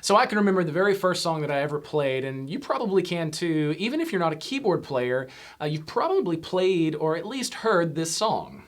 So I can remember the very first song that I ever played, and you probably can too. Even if you're not a keyboard player, you've probably played or at least heard this song.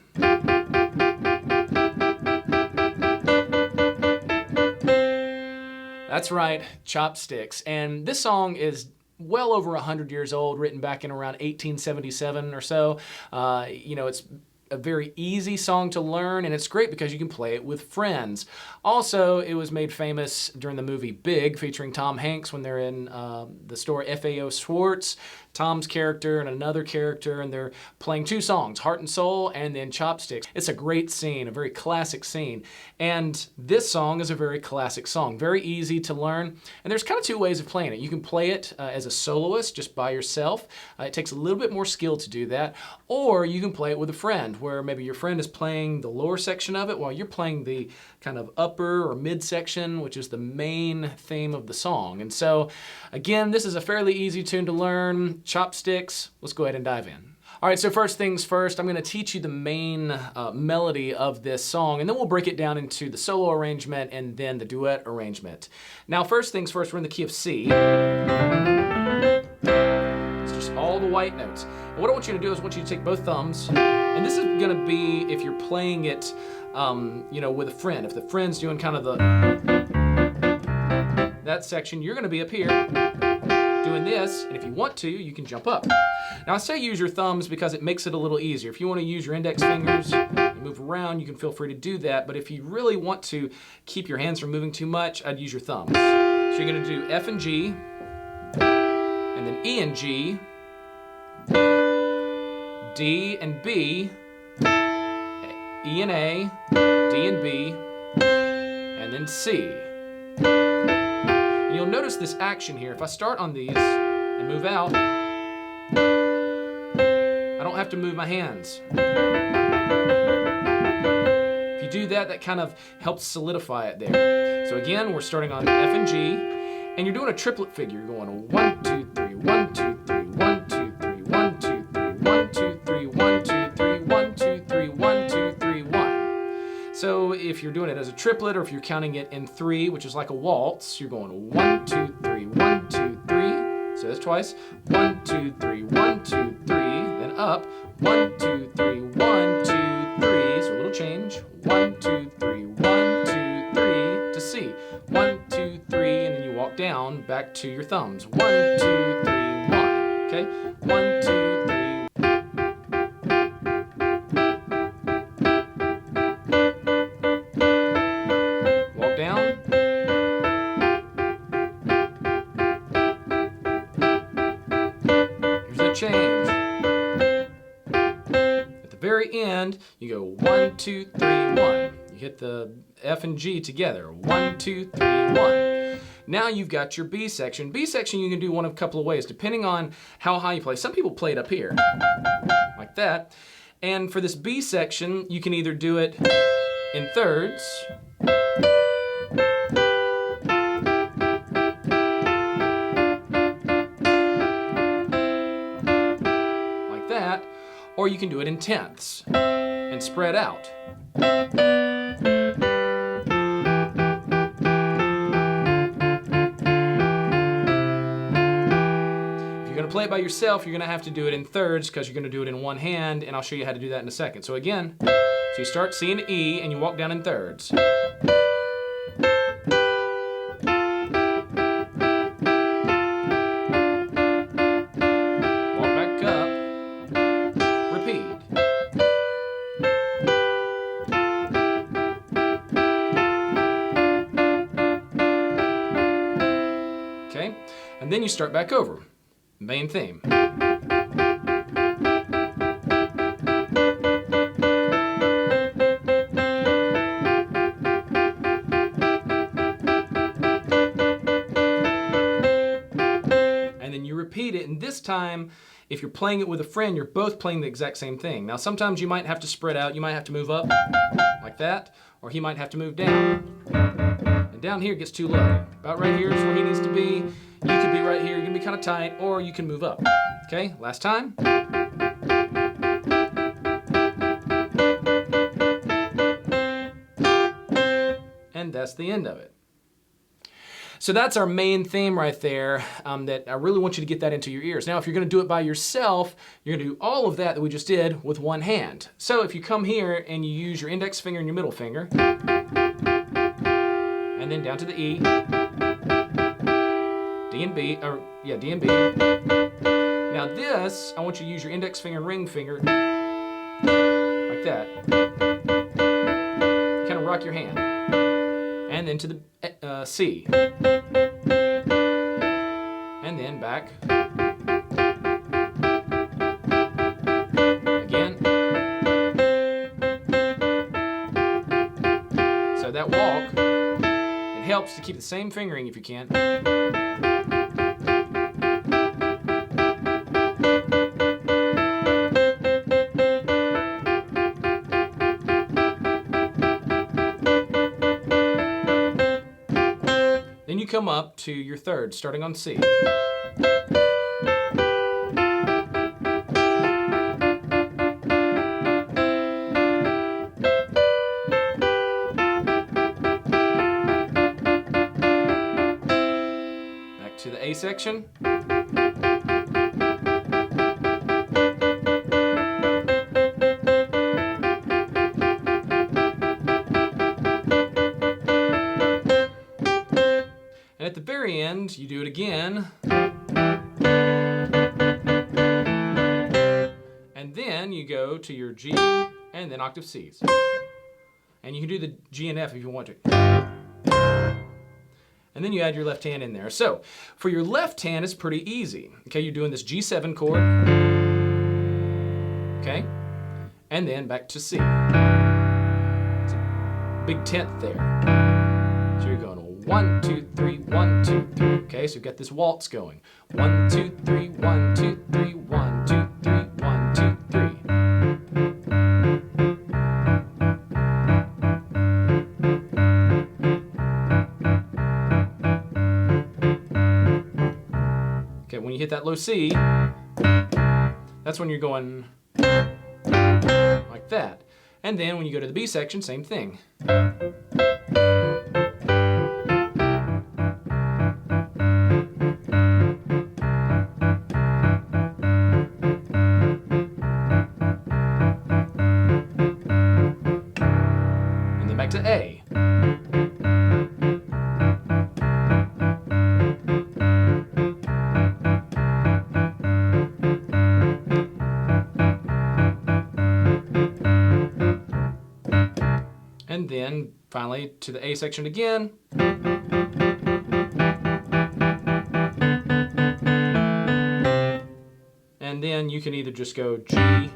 That's right, Chopsticks. And this song is well over 100 years old, written back in around 1877 or so. It's a very easy song to learn, and it's great because you can play it with friends. Also, it was made famous during the movie Big, featuring Tom Hanks when they're in the store FAO Schwarz. Tom's character and another character, and they're playing two songs, Heart and Soul and then Chopsticks. It's a great scene, a very classic scene. And this song is a very classic song, very easy to learn. And there's kind of two ways of playing it. You can play it as a soloist, just by yourself. It takes a little bit more skill to do that. Or you can play it with a friend, where maybe your friend is playing the lower section of it while you're playing the kind of upper or mid section, which is the main theme of the song. And so, again, this is a fairly easy tune to learn. Chopsticks. Let's go ahead and dive in. All right, so first things first, I'm going to teach you the main melody of this song, and then we'll break it down into the solo arrangement and then the duet arrangement. Now, first things first, we're in the key of C. It's just all the white notes. And what I want you to do is I want you to take both thumbs, and this is going to be if you're playing it, with a friend. If the friend's doing kind of that section, you're going to be up here doing this, and if you want to, you can jump up. Now I say use your thumbs because it makes it a little easier. If you want to use your index fingers and move around, you can feel free to do that, but if you really want to keep your hands from moving too much, I'd use your thumbs. So you're going to do F and G, and then E and G, D and B, E and A, D and B, and then C. And you'll notice this action here. If I start on these and move out, I don't have to move my hands. If you do that, that kind of helps solidify it there. So again, we're starting on F and G, and you're doing a triplet figure. You're going 1, 2, 3, 1, 2, 3, 1, 2, 3, 1, 2, 3, 1, 2, 3, 1, 2, 3, 1, 2, 3, 1, 2, 3, 1. So if you're doing it as a triplet, or if you're counting it in 3, which is like a waltz, you're going 1, 2, 3, 1, 2, 3. So that's twice. 1, 2, 3, 1, 2, 3. Then up. 1, 2, 3, 1, 2, 3. So a little change. 1, 2, 3, 1, 2, 3 to C. 1, 2, 3, and then you walk down back to your thumbs. 1, 2, 3, 1. Okay? 1, 2, 3. Change. At the very end, you go 1, 2, 3, 1. You hit the F and G together. 1, 2, 3, 1. Now you've got your B section. B section you can do one of a couple of ways, depending on how high you play. Some people play it up here, like that. And for this B section, you can either do it in thirds, or you can do it in tenths and spread out. If you're going to play it by yourself, you're going to have to do it in thirds because you're going to do it in one hand, and I'll show you how to do that in a second. So again, so you start C and E and you walk down in thirds. And then you start back over. Main theme. And then you repeat it, and this time, if you're playing it with a friend, you're both playing the exact same thing. Now sometimes you might have to spread out, you might have to move up, like that, or he might have to move down. And down here it gets too low. About right here is where he needs to be. You could be right here, you're gonna be kind of tight, or you can move up. Okay, last time. And that's the end of it. So that's our main theme right there, that I really want you to get that into your ears. Now, if you're gonna do it by yourself, you're gonna do all of that we just did with one hand. So if you come here and you use your index finger and your middle finger, and then down to the E, D and B, D and B. Now this, I want you to use your index finger and ring finger, like that. Kind of rock your hand. And then to the C. And then back. Again. So that walk, it helps to keep the same fingering if you can. Then you come up to your third, starting on C. Back to the A section. And at the very end, you do it again. And then you go to your G and then octave Cs. And you can do the G and F if you want to. And then you add your left hand in there. So for your left hand, it's pretty easy. Okay, you're doing this G7 chord. Okay, and then back to C. It's a big tenth there. So you're going 1, 2, 3, 1, 2, 3. Okay, so you've got this waltz going. 1, 2, 3, 1, 2, 3, 1, 2, 3, 1, 2, 3. Okay, when you hit that low C, that's when you're going like that. And then when you go to the B section, same thing. Back to A. And then finally to the A section again. And then you can either just go G,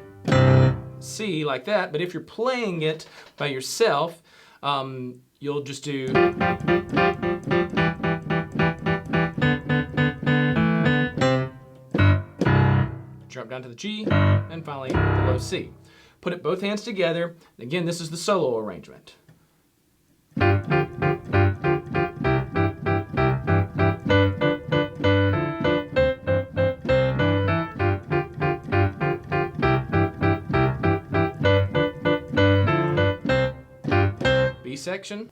C like that, but if you're playing it by yourself, you'll just do drop down to the G, and finally the low C. Put it both hands together. Again, this is the solo arrangement. B section.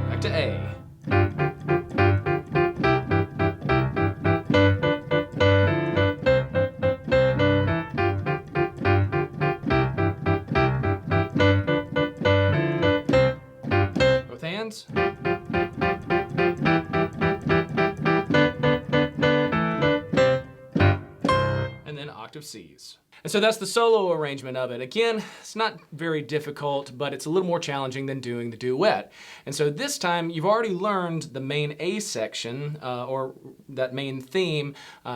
Back to A. Both hands. And then octave Cs. And so that's the solo arrangement of it. Again, it's not very difficult, but it's a little more challenging than doing the duet. And so this time, you've already learned the main A section, or that main theme,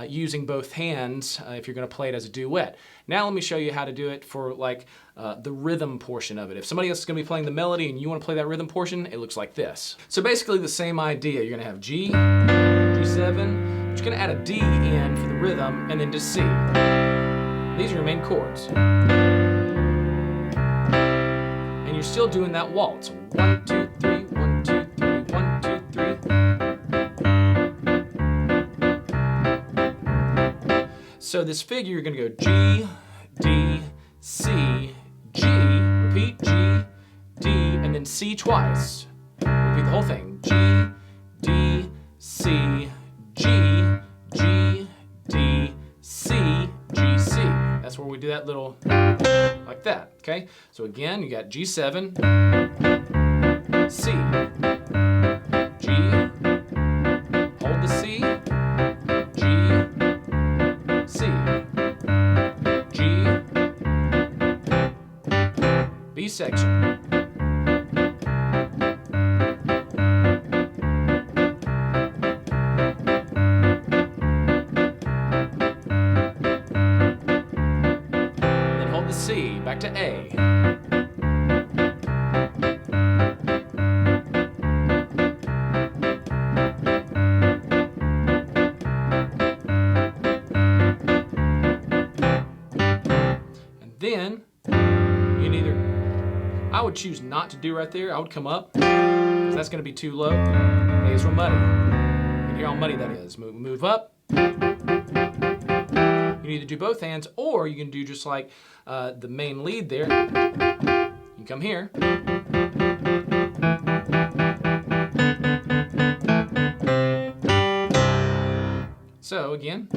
using both hands if you're gonna play it as a duet. Now let me show you how to do it for like the rhythm portion of it. If somebody else is gonna be playing the melody and you wanna play that rhythm portion, it looks like this. So basically the same idea. You're gonna have G, G7, but you're gonna add a D in for the rhythm, and then just C. These are your main chords. And you're still doing that waltz. 1, 2, 3, 1, 2, 3, 1, 2, 3. So this figure, you're gonna go G, D, C, G, repeat G, D, and then C twice. Repeat the whole thing. G, D, C, G, G, D, C, G, C. That's where we do that little, like that, okay? So again, you got G7, C, G, hold the C, G, C, G, B section. Then hold the C, back to A. Then, you can either, I would choose not to do right there. I would come up, because that's going to be too low. Hey, it's real muddy. You can hear how muddy that is. Move up. You can either do both hands, or you can do just like the main lead there. You can come here. So again.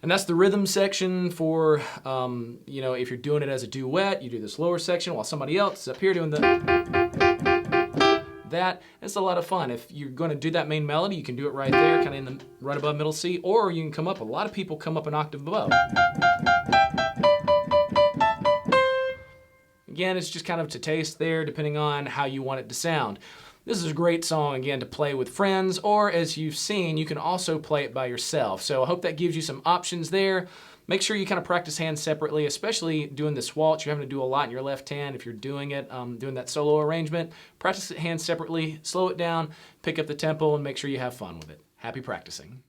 And that's the rhythm section for, you know, if you're doing it as a duet, you do this lower section while somebody else is up here doing that. It's a lot of fun. If you're going to do that main melody, you can do it right there, kind of in the right above middle C, or you can come up. A lot of people come up an octave above. Again, it's just kind of to taste there, depending on how you want it to sound. This is a great song, again, to play with friends, or as you've seen, you can also play it by yourself. So I hope that gives you some options there. Make sure you kind of practice hands separately, especially doing this waltz. You're having to do a lot in your left hand if you're doing it, doing that solo arrangement. Practice it hands separately, slow it down, pick up the tempo, and make sure you have fun with it. Happy practicing.